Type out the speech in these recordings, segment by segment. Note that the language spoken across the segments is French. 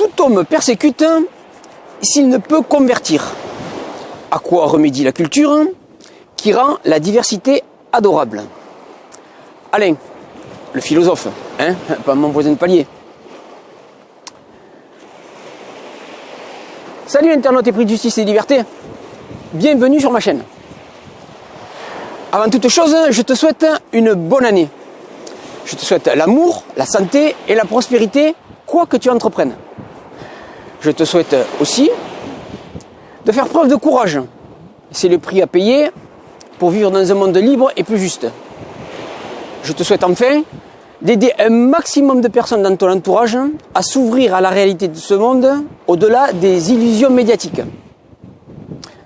Tout homme persécute s'il ne peut convertir. À quoi remédie la culture qui rend la diversité adorable? Alain, le philosophe, hein, pas mon voisin de palier. Salut internautes épris de justice et de liberté, bienvenue sur ma chaîne. Avant toute chose, je te souhaite une bonne année. Je te souhaite l'amour, la santé et la prospérité, quoi que tu entreprennes. Je te souhaite aussi de faire preuve de courage. C'est le prix à payer pour vivre dans un monde libre et plus juste. Je te souhaite enfin d'aider un maximum de personnes dans ton entourage à s'ouvrir à la réalité de ce monde au-delà des illusions médiatiques.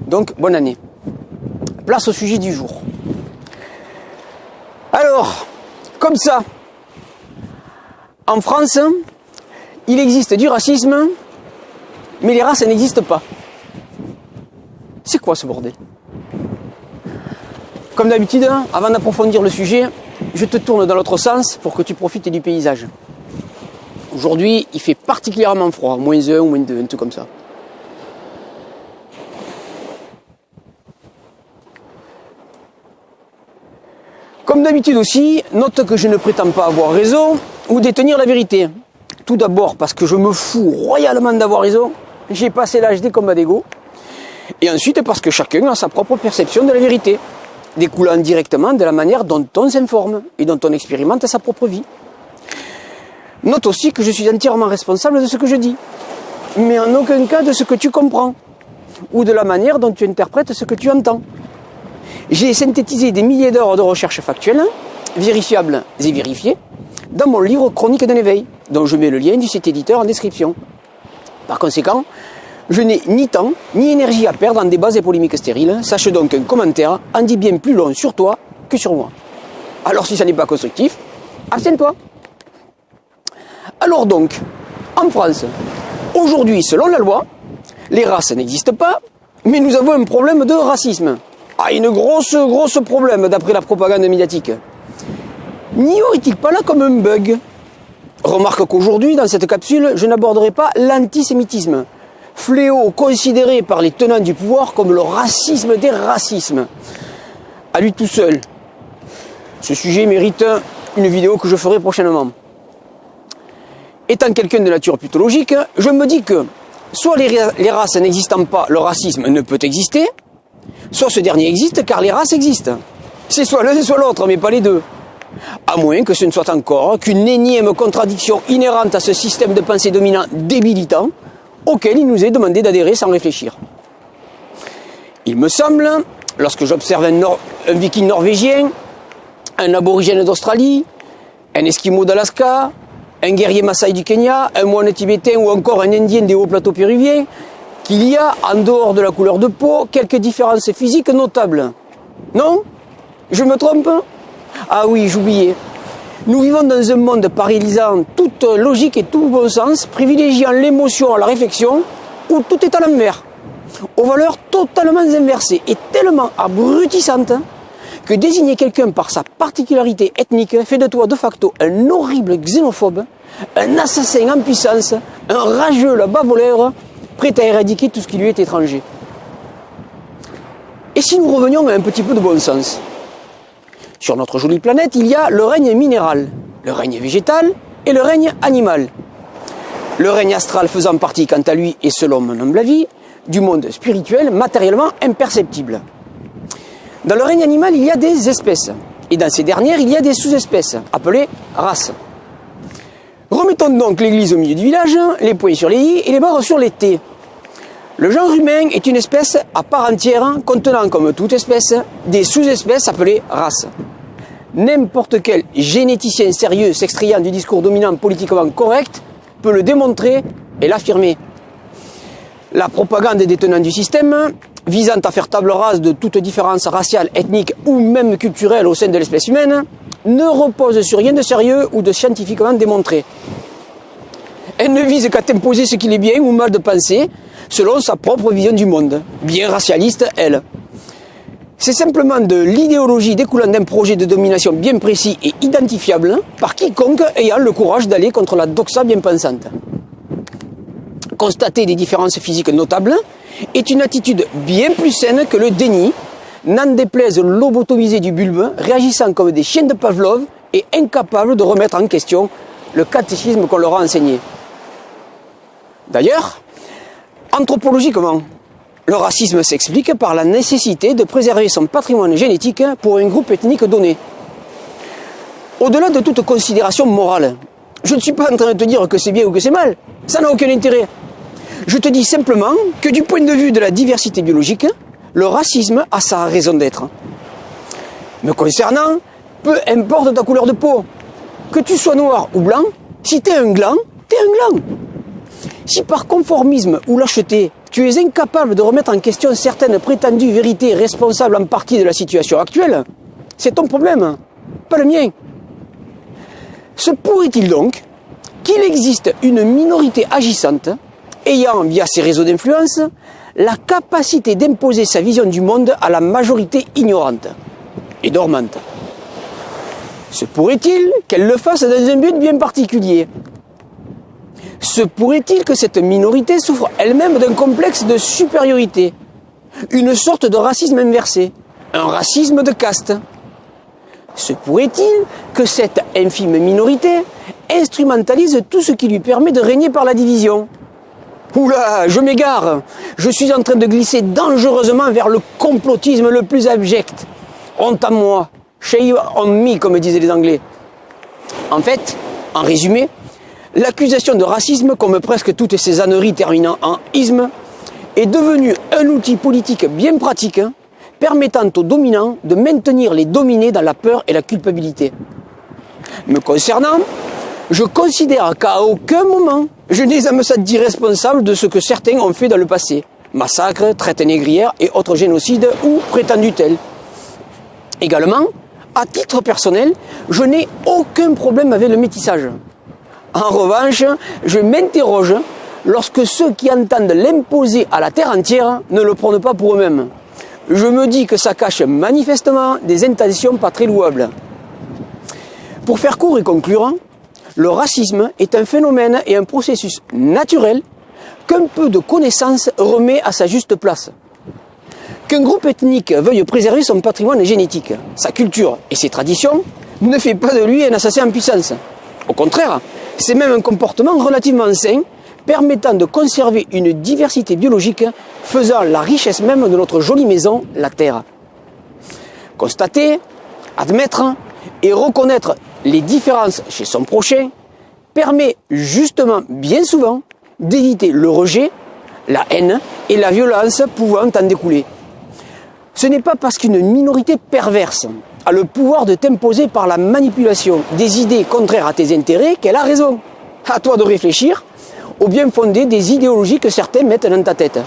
Donc, bonne année. Place au sujet du jour. Alors, comme ça, en France, il existe du racisme, mais les races n'existent pas. C'est quoi ce bordel? Comme d'habitude, avant d'approfondir le sujet, je te tourne dans l'autre sens pour que tu profites du paysage. Aujourd'hui, il fait particulièrement froid, -1 ou -2, un truc comme ça. Comme d'habitude aussi, note que je ne prétends pas avoir raison ou détenir la vérité. Tout d'abord parce que je me fous royalement d'avoir raison, j'ai passé l'âge des combats d'ego. Et ensuite parce que chacun a sa propre perception de la vérité, découlant directement de la manière dont on s'informe et dont on expérimente sa propre vie. Note aussi que je suis entièrement responsable de ce que je dis, mais en aucun cas de ce que tu comprends, ou de la manière dont tu interprètes ce que tu entends. J'ai synthétisé des milliers d'heures de recherche factuelle, vérifiables et vérifiées, dans mon livre Chronique d'un éveil, dont je mets le lien du site éditeur en description. Par conséquent, je n'ai ni temps, ni énergie à perdre en débats et polémiques stériles. Sache donc qu'un commentaire en dit bien plus long sur toi que sur moi. Alors si ça n'est pas constructif, abstiens-toi. Alors donc, en France, aujourd'hui, selon la loi, les races n'existent pas, mais nous avons un problème de racisme. Ah, une grosse problème d'après la propagande médiatique. N'y aurait-il pas là comme un bug? Remarque qu'aujourd'hui, dans cette capsule, je n'aborderai pas l'antisémitisme, fléau considéré par les tenants du pouvoir comme le racisme des racismes. À lui tout seul. Ce sujet mérite une vidéo que je ferai prochainement. Étant quelqu'un de nature plutôt logique, je me dis que soit les races n'existant pas, le racisme ne peut exister, soit ce dernier existe car les races existent. C'est soit l'un soit l'autre, mais pas les deux. À moins que ce ne soit encore qu'une énième contradiction inhérente à ce système de pensée dominant débilitant, auquel il nous est demandé d'adhérer sans réfléchir. Il me semble, lorsque j'observe un viking norvégien, un aborigène d'Australie, un esquimau d'Alaska, un guerrier Maasai du Kenya, un moine tibétain ou encore un indien des hauts plateaux péruviens, qu'il y a, en dehors de la couleur de peau, quelques différences physiques notables. Non? Je me trompe? Ah oui, j'oubliais. Nous vivons dans un monde paralysant toute logique et tout bon sens, privilégiant l'émotion à la réflexion, où tout est à l'envers, aux valeurs totalement inversées et tellement abrutissantes que désigner quelqu'un par sa particularité ethnique fait de toi de facto un horrible xénophobe, un assassin en puissance, un rageux bas-voleur, prêt à éradiquer tout ce qui lui est étranger. Et si nous revenions à un petit peu de bon sens? Sur notre jolie planète, il y a le règne minéral, le règne végétal et le règne animal. Le règne astral faisant partie, quant à lui, et selon mon humble avis, du monde spirituel matériellement imperceptible. Dans le règne animal, il y a des espèces, et dans ces dernières, il y a des sous-espèces, appelées races. Remettons donc l'église au milieu du village, les points sur les i et les barres sur les t. Le genre humain est une espèce à part entière, contenant, comme toute espèce, des sous-espèces appelées races. N'importe quel généticien sérieux s'extrayant du discours dominant politiquement correct peut le démontrer et l'affirmer. La propagande des tenants du système, visant à faire table rase de toute différence raciale, ethnique ou même culturelle au sein de l'espèce humaine, ne repose sur rien de sérieux ou de scientifiquement démontré. Elle ne vise qu'à t'imposer ce qu'il est bien ou mal de penser, selon sa propre vision du monde, bien racialiste, elle. C'est simplement de l'idéologie découlant d'un projet de domination bien précis et identifiable par quiconque ayant le courage d'aller contre la doxa bien pensante. Constater des différences physiques notables est une attitude bien plus saine que le déni, n'en déplaise lobotomisé du bulbe, réagissant comme des chiens de Pavlov et incapables de remettre en question le catéchisme qu'on leur a enseigné. D'ailleurs, anthropologiquement, le racisme s'explique par la nécessité de préserver son patrimoine génétique pour un groupe ethnique donné. Au-delà de toute considération morale, je ne suis pas en train de te dire que c'est bien ou que c'est mal, ça n'a aucun intérêt. Je te dis simplement que du point de vue de la diversité biologique, le racisme a sa raison d'être. Me concernant, peu importe ta couleur de peau, que tu sois noir ou blanc, si t'es un gland, t'es un gland. Si par conformisme ou lâcheté, tu es incapable de remettre en question certaines prétendues vérités responsables en partie de la situation actuelle, c'est ton problème, pas le mien. Se pourrait-il donc qu'il existe une minorité agissante ayant, via ses réseaux d'influence, la capacité d'imposer sa vision du monde à la majorité ignorante et dormante? Se pourrait-il qu'elle le fasse dans un but bien particulier? Se pourrait-il que cette minorité souffre elle-même d'un complexe de supériorité, une sorte de racisme inversé, un racisme de caste? Se pourrait-il que cette infime minorité instrumentalise tout ce qui lui permet de régner par la division? Oula, je m'égare. Je suis en train de glisser dangereusement vers le complotisme le plus abject. Honte à moi. Shame on me, comme disaient les Anglais. En fait, en résumé, l'accusation de racisme, comme presque toutes ces âneries terminant en isme, est devenue un outil politique bien pratique, permettant aux dominants de maintenir les dominés dans la peur et la culpabilité. Me concernant, je considère qu'à aucun moment, je n'ai à me sentir responsable de ce que certains ont fait dans le passé. Massacres, traite négrière et autres génocides ou prétendus tels. Également, à titre personnel, je n'ai aucun problème avec le métissage. En revanche, je m'interroge lorsque ceux qui entendent l'imposer à la terre entière ne le prennent pas pour eux-mêmes. Je me dis que ça cache manifestement des intentions pas très louables. Pour faire court et conclure, le racisme est un phénomène et un processus naturel qu'un peu de connaissance remet à sa juste place. Qu'un groupe ethnique veuille préserver son patrimoine génétique, sa culture et ses traditions ne fait pas de lui un assassin en puissance. Au contraire, c'est même un comportement relativement sain, permettant de conserver une diversité biologique faisant la richesse même de notre jolie maison, la Terre. Constater, admettre et reconnaître les différences chez son prochain permet justement bien souvent d'éviter le rejet, la haine et la violence pouvant en découler. Ce n'est pas parce qu'une minorité perverse a le pouvoir de t'imposer par la manipulation des idées contraires à tes intérêts qu'elle a raison. À toi de réfléchir au bien fondé des idéologies que certains mettent dans ta tête.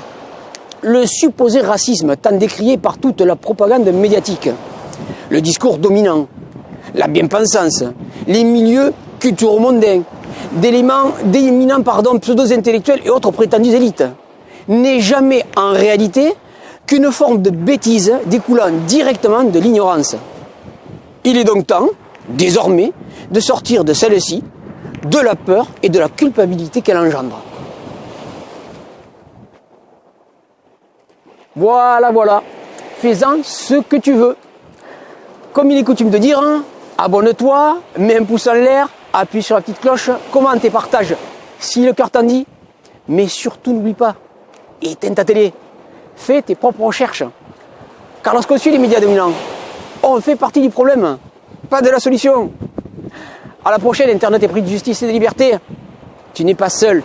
Le supposé racisme tant décrié par toute la propagande médiatique, le discours dominant, la bien-pensance, les milieux culturo-mondains, d'éminents pseudo-intellectuels et autres prétendues élites, n'est jamais en réalité qu'une forme de bêtise découlant directement de l'ignorance. Il est donc temps, désormais, de sortir de celle-ci, de la peur et de la culpabilité qu'elle engendre. Voilà, fais-en ce que tu veux. Comme il est coutume de dire, abonne-toi, mets un pouce en l'air, appuie sur la petite cloche, commente et partage si le cœur t'en dit. Mais surtout n'oublie pas, éteins ta télé, fais tes propres recherches. Car lorsqu'on suit les médias dominants, on fait partie du problème, pas de la solution. À la prochaine, Internet est pris de justice et de liberté. Tu n'es pas seul.